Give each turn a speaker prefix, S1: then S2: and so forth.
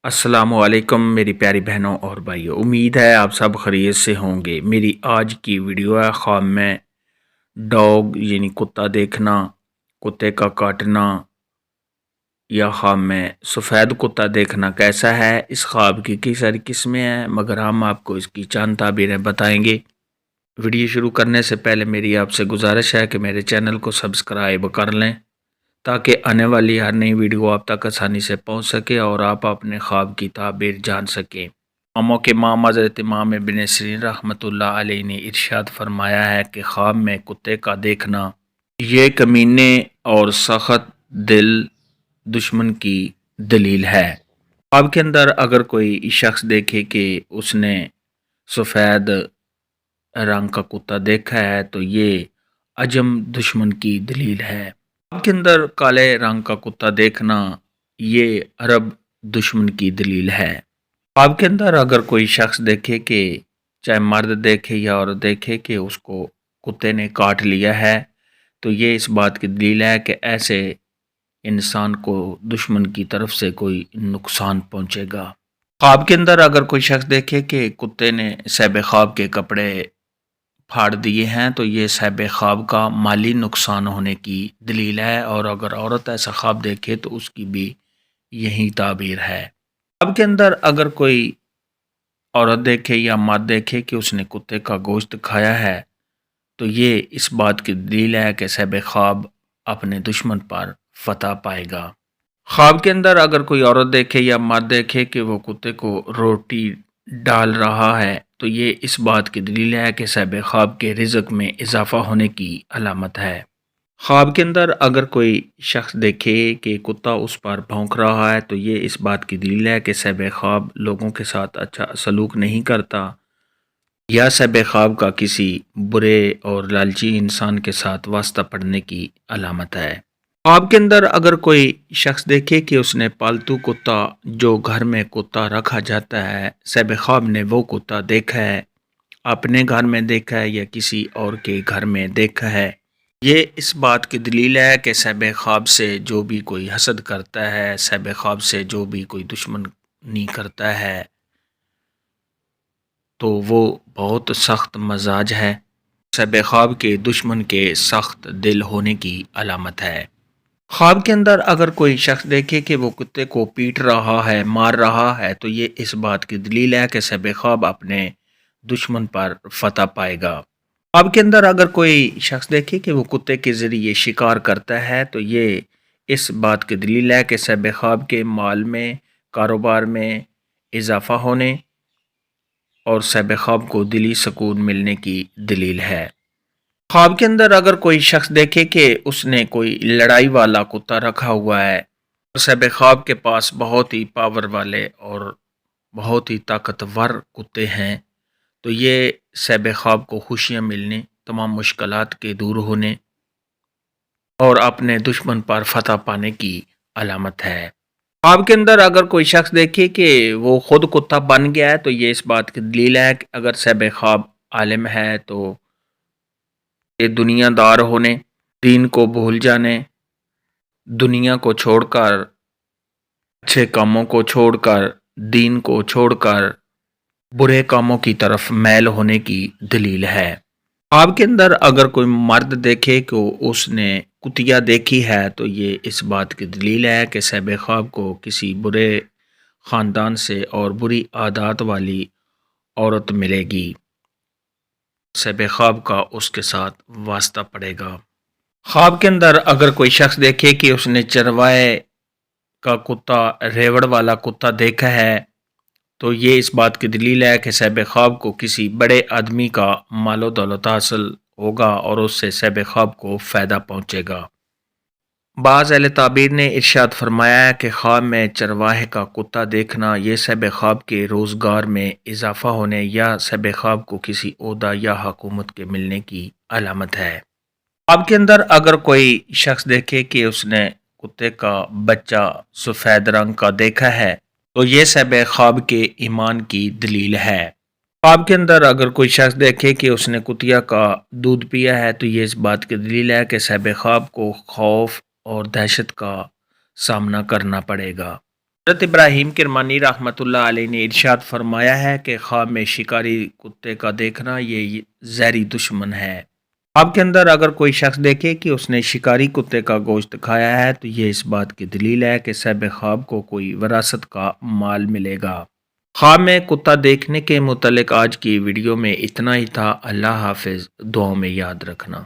S1: السلام علیکم میری پیاری بہنوں اور بھائیوں، امید ہے آپ سب خیریت سے ہوں گے۔ میری آج کی ویڈیو ہے خواب میں ڈاگ یعنی کتا دیکھنا، کتے کا کاٹنا یا خواب میں سفید کتا دیکھنا کیسا ہے۔ اس خواب کی کئی ساری قسمیں ہیں مگر ہم آپ کو اس کی چند تعبیریں بتائیں گے۔ ویڈیو شروع کرنے سے پہلے میری آپ سے گزارش ہے کہ میرے چینل کو سبسکرائب کر لیں تاکہ آنے والی ہر نئی ویڈیو آپ تک آسانی سے پہنچ سکے اور آپ اپنے خواب کی تعبیر جان سکیں۔ امام کے امام حضرت امام ابن سیرین رحمۃ اللہ علیہ نے ارشاد فرمایا ہے کہ خواب میں کتے کا دیکھنا یہ کمینے اور سخت دل دشمن کی دلیل ہے۔ خواب کے اندر اگر کوئی شخص دیکھے کہ اس نے سفید رنگ کا کتا دیکھا ہے تو یہ عجم دشمن کی دلیل ہے۔ خواب کے اندر کالے رنگ کا کتا دیکھنا یہ عرب دشمن کی دلیل ہے۔ خواب کے اندر اگر کوئی شخص دیکھے کہ چاہے مرد دیکھے یا عورت دیکھے کہ اس کو کتے نے کاٹ لیا ہے تو یہ اس بات کی دلیل ہے کہ ایسے انسان کو دشمن کی طرف سے کوئی نقصان پہنچے گا۔ خواب کے اندر اگر کوئی شخص دیکھے کہ کتے نے صاحب خواب کے کپڑے پھاڑ دیے ہیں تو یہ صاحب خواب کا مالی نقصان ہونے کی دلیل ہے، اور اگر عورت ایسا خواب دیکھے تو اس کی بھی یہی تعبیر ہے۔ خواب کے اندر اگر کوئی عورت دیکھے یا مرد دیکھے کہ اس نے کتے کا گوشت کھایا ہے تو یہ اس بات کی دلیل ہے کہ صاحب خواب اپنے دشمن پر فتح پائے گا۔ خواب کے اندر اگر کوئی عورت دیکھے یا مرد دیکھے کہ وہ کتے کو روٹی ڈال رہا ہے تو یہ اس بات کی دلیل ہے کہ صاحب خواب کے رزق میں اضافہ ہونے کی علامت ہے۔ خواب کے اندر اگر کوئی شخص دیکھے کہ کتا اس پر بھونک رہا ہے تو یہ اس بات کی دلیل ہے کہ صاحب خواب لوگوں کے ساتھ اچھا سلوک نہیں کرتا یا صاحب خواب کا کسی برے اور لالچی انسان کے ساتھ واسطہ پڑنے کی علامت ہے۔ خواب کے اندر اگر کوئی شخص دیکھے کہ اس نے پالتو کتا جو گھر میں کتا رکھا جاتا ہے صاحب خواب نے وہ کتا دیکھا ہے، اپنے گھر میں دیکھا ہے یا کسی اور کے گھر میں دیکھا ہے، یہ اس بات کی دلیل ہے کہ صاحب خواب سے جو بھی کوئی حسد کرتا ہے، صاحب خواب سے جو بھی کوئی دشمنی کرتا ہے تو وہ بہت سخت مزاج ہے۔ صاحب خواب کے دشمن کے سخت دل ہونے کی علامت ہے۔ خواب کے اندر اگر کوئی شخص دیکھے کہ وہ کتے کو پیٹ رہا ہے، مار رہا ہے تو یہ اس بات کی دلیل ہے کہ صاحب خواب اپنے دشمن پر فتح پائے گا۔ خواب کے اندر اگر کوئی شخص دیکھے کہ وہ کتے کے ذریعے شکار کرتا ہے تو یہ اس بات کی دلیل ہے کہ صاحب خواب کے مال میں، کاروبار میں اضافہ ہونے اور صاحب خواب کو دلی سکون ملنے کی دلیل ہے۔ خواب کے اندر اگر کوئی شخص دیکھے کہ اس نے کوئی لڑائی والا کتا رکھا ہوا ہے اور صاحب خواب کے پاس بہت ہی پاور والے اور بہت ہی طاقتور کتے ہیں تو یہ صاحب خواب کو خوشیاں ملنے، تمام مشکلات کے دور ہونے اور اپنے دشمن پر فتح پانے کی علامت ہے۔ خواب کے اندر اگر کوئی شخص دیکھے کہ وہ خود کتا بن گیا ہے تو یہ اس بات کی دلیل ہے کہ اگر صاحب خواب عالم ہے تو یہ دنیا دار ہونے، دین کو بھول جانے، دنیا کو چھوڑ کر، اچھے کاموں کو چھوڑ کر، دین کو چھوڑ کر برے کاموں کی طرف میل ہونے کی دلیل ہے۔ خواب کے اندر اگر کوئی مرد دیکھے کہ اس نے کتیا دیکھی ہے تو یہ اس بات کی دلیل ہے کہ صاحب خواب کو کسی برے خاندان سے اور بری عادات والی عورت ملے گی، صاحب خواب کا اس کے ساتھ واسطہ پڑے گا۔ خواب کے اندر اگر کوئی شخص دیکھے کہ اس نے چروائے کا کتا، ریوڑ والا کتا دیکھا ہے تو یہ اس بات کی دلیل ہے کہ صاحب خواب کو کسی بڑے آدمی کا مال و دولت حاصل ہوگا اور اس سے صاحب خواب کو فائدہ پہنچے گا۔ بعض اہل تعبیر نے ارشاد فرمایا ہے کہ خواب میں چرواہے کا کتا دیکھنا یہ صاحب خواب کے روزگار میں اضافہ ہونے یا صاحب خواب کو کسی عہدہ یا حکومت کے ملنے کی علامت ہے۔ خواب کے اندر اگر کوئی شخص دیکھے کہ اس نے کتے کا بچہ سفید رنگ کا دیکھا ہے تو یہ صاحب خواب کے ایمان کی دلیل ہے۔ خواب کے اندر اگر کوئی شخص دیکھے کہ اس نے کتیا کا دودھ پیا ہے تو یہ اس بات کی دلیل ہے کہ صاحب خواب کو خوف اور دہشت کا سامنا کرنا پڑے گا۔ حضرت ابراہیم کرمانی رحمۃ اللہ علیہ نے ارشاد فرمایا ہے کہ خواب میں شکاری کتے کا دیکھنا یہ زہری دشمن ہے۔ خواب کے اندر اگر کوئی شخص دیکھے کہ اس نے شکاری کتے کا گوشت کھایا ہے تو یہ اس بات کی دلیل ہے کہ صاحب خواب کو کوئی وراثت کا مال ملے گا۔ خواب میں کتا دیکھنے کے متعلق آج کی ویڈیو میں اتنا ہی تھا۔ اللہ حافظ، دعاؤں میں یاد رکھنا۔